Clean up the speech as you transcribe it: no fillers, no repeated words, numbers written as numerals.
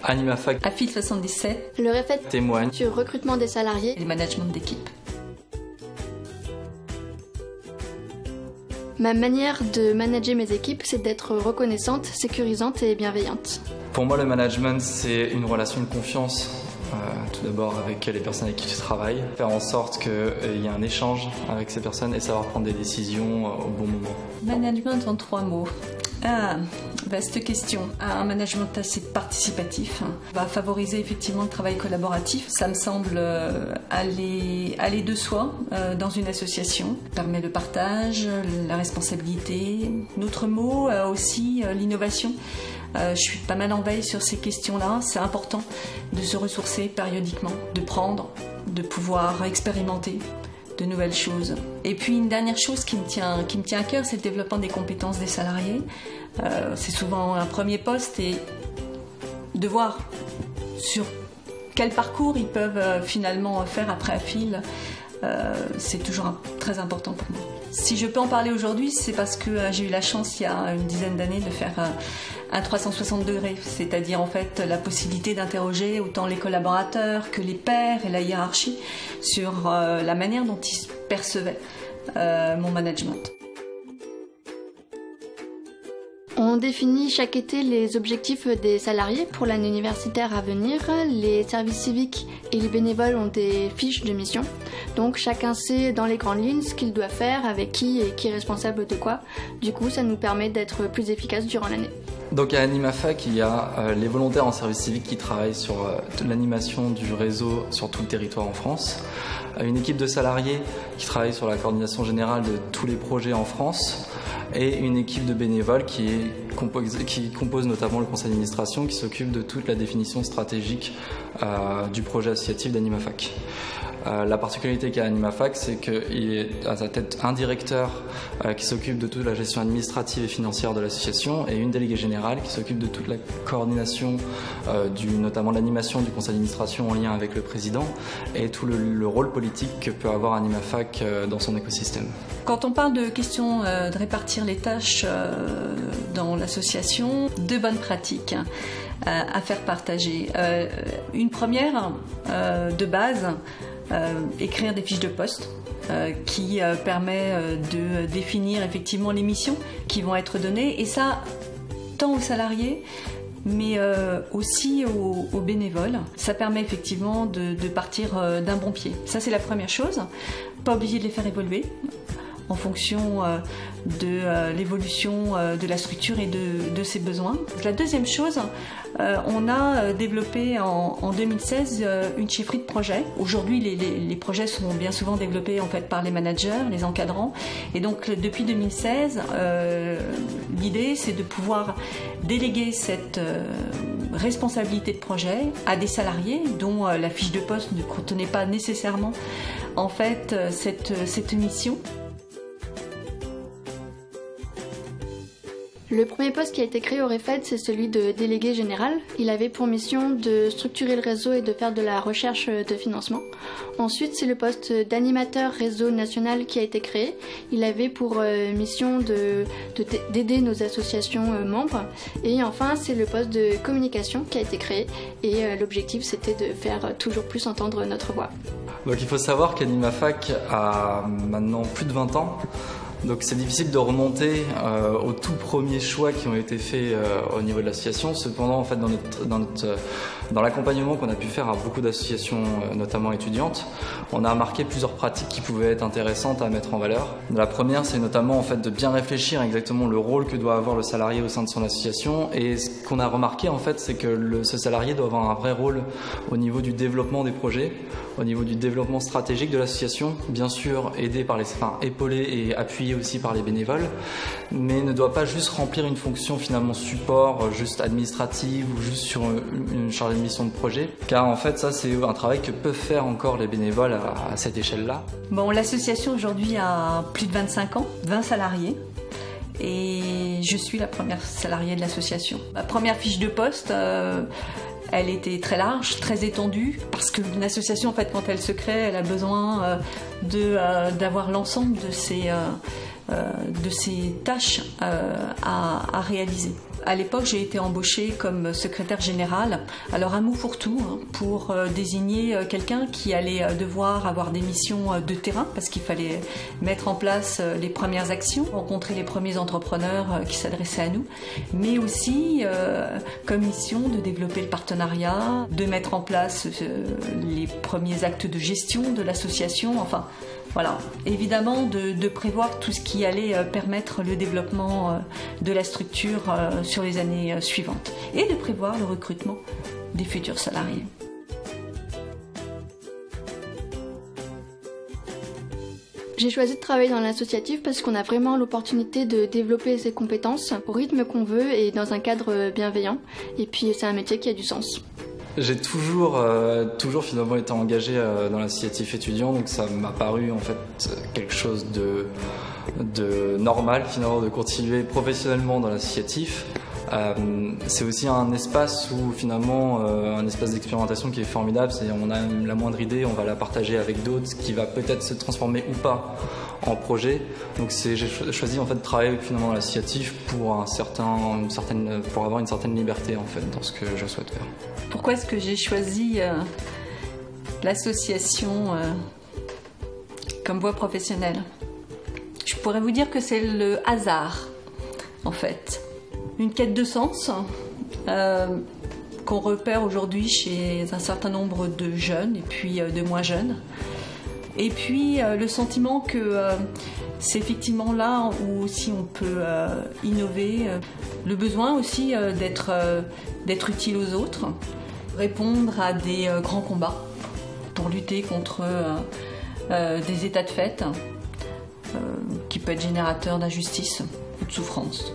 AnimaFac, AFIL 77, Le Refait témoigne sur recrutement des salariés et le management d'équipe. Ma manière de manager mes équipes, c'est d'être reconnaissante, sécurisante et bienveillante. Pour moi, le management, c'est une relation de confiance. Tout d'abord avec les personnes avec qui tu travailles, faire en sorte qu'il y ait un échange avec ces personnes et savoir prendre des décisions au bon moment. Management en 3 mots. Vaste question. Un management assez participatif va favoriser effectivement le travail collaboratif. Ça me semble aller de soi dans une association. Ça permet le partage, la responsabilité. Notre mot aussi, l'innovation. Je suis pas mal en veille sur ces questions-là. C'est important de se ressourcer périodiquement, de prendre, de pouvoir expérimenter de nouvelles choses. Et puis une dernière chose qui me tient à cœur, c'est le développement des compétences des salariés. C'est souvent un premier poste et de voir sur quel parcours ils peuvent finalement faire après AFIL, c'est toujours très important pour moi. Si je peux en parler aujourd'hui, c'est parce que j'ai eu la chance il y a une dizaine d'années de faire un 360 degrés, c'est-à-dire en fait la possibilité d'interroger autant les collaborateurs que les pairs et la hiérarchie sur la manière dont ils percevaient mon management. On définit chaque été les objectifs des salariés pour l'année universitaire à venir. Les services civiques et les bénévoles ont des fiches de mission. Donc chacun sait dans les grandes lignes ce qu'il doit faire, avec qui et qui est responsable de quoi. Du coup, ça nous permet d'être plus efficaces durant l'année. Donc à AnimaFac, il y a les volontaires en service civique qui travaillent sur l'animation du réseau sur tout le territoire en France. Une équipe de salariés qui travaille sur la coordination générale de tous les projets en France. Et une équipe de bénévoles qui compose notamment le conseil d'administration qui s'occupe de toute la définition stratégique du projet associatif d'AnimaFac. La particularité qu'a AnimaFac, c'est qu'il est à sa tête un directeur qui s'occupe de toute la gestion administrative et financière de l'association et une déléguée générale qui s'occupe de toute la coordination, notamment l'animation du conseil d'administration en lien avec le président et tout le rôle politique que peut avoir AnimaFac dans son écosystème. Quand on parle de questions de répartir les tâches dans l'association, 2 bonnes pratiques à faire partager. Une première, de base, écrire des fiches de poste qui permet de définir effectivement les missions qui vont être données, et ça tant aux salariés mais aussi aux bénévoles. Ça permet effectivement de partir d'un bon pied. Ça, c'est la première chose. Pas obligé de les faire évoluer en fonction de l'évolution de la structure et de ses besoins. La deuxième chose, on a développé en 2016 une chefferie de projet. Aujourd'hui, les projets sont bien souvent développés en fait par les managers, les encadrants. Et donc, depuis 2016, l'idée, c'est de pouvoir déléguer cette responsabilité de projet à des salariés dont la fiche de poste ne contenait pas nécessairement en fait cette mission. Le premier poste qui a été créé au Refait, c'est celui de délégué général. Il avait pour mission de structurer le réseau et de faire de la recherche de financement. Ensuite, c'est le poste d'animateur réseau national qui a été créé. Il avait pour mission d'aider nos associations membres. Et enfin, c'est le poste de communication qui a été créé. Et l'objectif, c'était de faire toujours plus entendre notre voix. Donc il faut savoir qu'AnimaFac a maintenant plus de 20 ans. Donc c'est difficile de remonter aux tout premiers choix qui ont été faits au niveau de l'association. Cependant, en fait, dans l'accompagnement qu'on a pu faire à beaucoup d'associations, notamment étudiantes, on a remarqué plusieurs pratiques qui pouvaient être intéressantes à mettre en valeur. La première, c'est notamment en fait de bien réfléchir exactement le rôle que doit avoir le salarié au sein de son association. Et ce qu'on a remarqué, en fait, c'est que ce salarié doit avoir un vrai rôle au niveau du développement des projets, au niveau du développement stratégique de l'association, bien sûr épaulé et appuyé aussi par les bénévoles, mais ne doit pas juste remplir une fonction finalement support, juste administrative ou juste sur une chargée de mission de projet, car en fait ça c'est un travail que peuvent faire encore les bénévoles à cette échelle-là. Bon, l'association aujourd'hui a plus de 25 ans, 20 salariés. Et je suis la première salariée de l'association. Ma première fiche de poste, elle était très large, très étendue, parce qu'une association, en fait, quand elle se crée, elle a besoin d'avoir l'ensemble de ses tâches à réaliser. à l'époque, j'ai été embauchée comme secrétaire générale. Alors un mot pour tout, hein, pour désigner quelqu'un qui allait devoir avoir des missions de terrain, parce qu'il fallait mettre en place les premières actions, rencontrer les premiers entrepreneurs qui s'adressaient à nous, mais aussi comme mission de développer le partenariat, de mettre en place les premiers actes de gestion de l'association, enfin voilà, évidemment de prévoir tout ce qui allait permettre le développement de la structure sur les années suivantes et de prévoir le recrutement des futurs salariés. J'ai choisi de travailler dans l'associatif parce qu'on a vraiment l'opportunité de développer ses compétences au rythme qu'on veut et dans un cadre bienveillant. Et puis c'est un métier qui a du sens. J'ai toujours finalement été engagé dans l'associatif étudiant, donc ça m'a paru en fait quelque chose de normal finalement de continuer professionnellement dans l'associatif. C'est aussi un espace où finalement un espace d'expérimentation qui est formidable, c'est on a la moindre idée, on va la partager avec d'autres, qui va peut-être se transformer ou pas en projet. Donc j'ai choisi en fait de travailler finalement à l'associatif pour avoir une certaine liberté en fait dans ce que je souhaite faire. Pourquoi est-ce que j'ai choisi l'association comme voie professionnelle? Je pourrais vous dire que c'est le hasard en fait. Une quête de sens qu'on repère aujourd'hui chez un certain nombre de jeunes et puis de moins jeunes. Et puis le sentiment que c'est effectivement là où aussi on peut innover. Le besoin aussi d'être utile aux autres, répondre à des grands combats pour lutter contre des états de fait qui peuvent être générateurs d'injustice ou de souffrance.